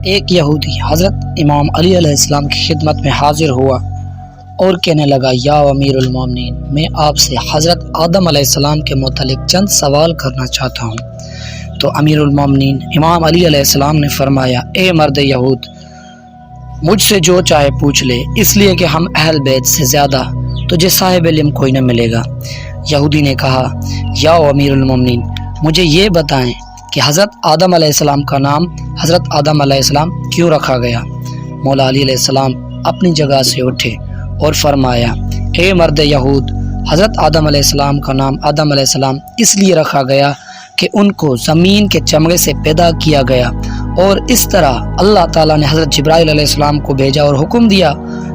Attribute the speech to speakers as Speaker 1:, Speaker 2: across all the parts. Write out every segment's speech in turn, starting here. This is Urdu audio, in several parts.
Speaker 1: ایک یہودی حضرت امام علی علیہ السلام کی خدمت میں حاضر ہوا اور کہنے لگا، یا امیر المومنین، میں آپ سے حضرت آدم علیہ السلام کے متعلق چند سوال کرنا چاہتا ہوں۔ تو امیر المومنین امام علی علیہ السلام نے فرمایا، اے مرد یہود، مجھ سے جو چاہے پوچھ لے، اس لیے کہ ہم اہل بیت سے زیادہ تجھے صاحب علم کوئی نہ ملے گا۔ یہودی نے کہا، یا امیر المومنین، مجھے یہ بتائیں کہ حضرت آدم علیہ السلام کا نام حضرت آدم علیہ السلام کیوں رکھا گیا؟ مولا علی علیہ السلام اپنی جگہ سے اٹھے اور فرمایا، اے مرد یہود، حضرت آدم علیہ السلام کا نام آدم علیہ السلام اس لیے رکھا گیا کہ ان کو زمین کے چمڑے سے پیدا کیا گیا، اور اس طرح اللہ تعالیٰ نے حضرت جبرائیل علیہ السلام کو بھیجا اور حکم دیا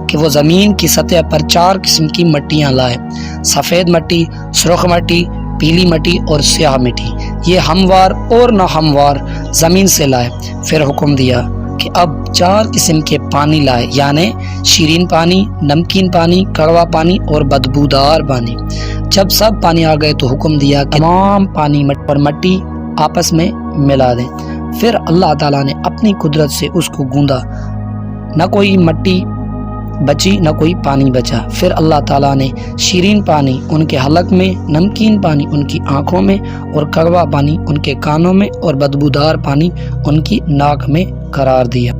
Speaker 1: کہ وہ زمین کی سطح پر 4 قسم کی مٹیاں لائے: سفید مٹی، سرخ مٹی، پیلی مٹی اور سیاہ مٹی۔ یہ ہموار اور نہ ہموار زمین سے لائے۔ پھر حکم دیا کہ اب 4 قسم کے پانی لائے، یعنی شیرین پانی، نمکین پانی، کڑوا پانی اور بدبودار پانی۔ جب سب پانی آ گئے تو حکم دیا کہ تمام پانی اور مٹی آپس میں ملا دیں۔ پھر اللہ تعالیٰ نے اپنی قدرت سے اس کو گوندا، نہ کوئی مٹی بچی نہ کوئی پانی بچا۔ پھر اللہ تعالیٰ نے شیرین پانی ان کے حلق میں، نمکین پانی ان کی آنکھوں میں، اور کڑوا پانی ان کے کانوں میں، اور بدبودار پانی ان کی ناک میں قرار دیا۔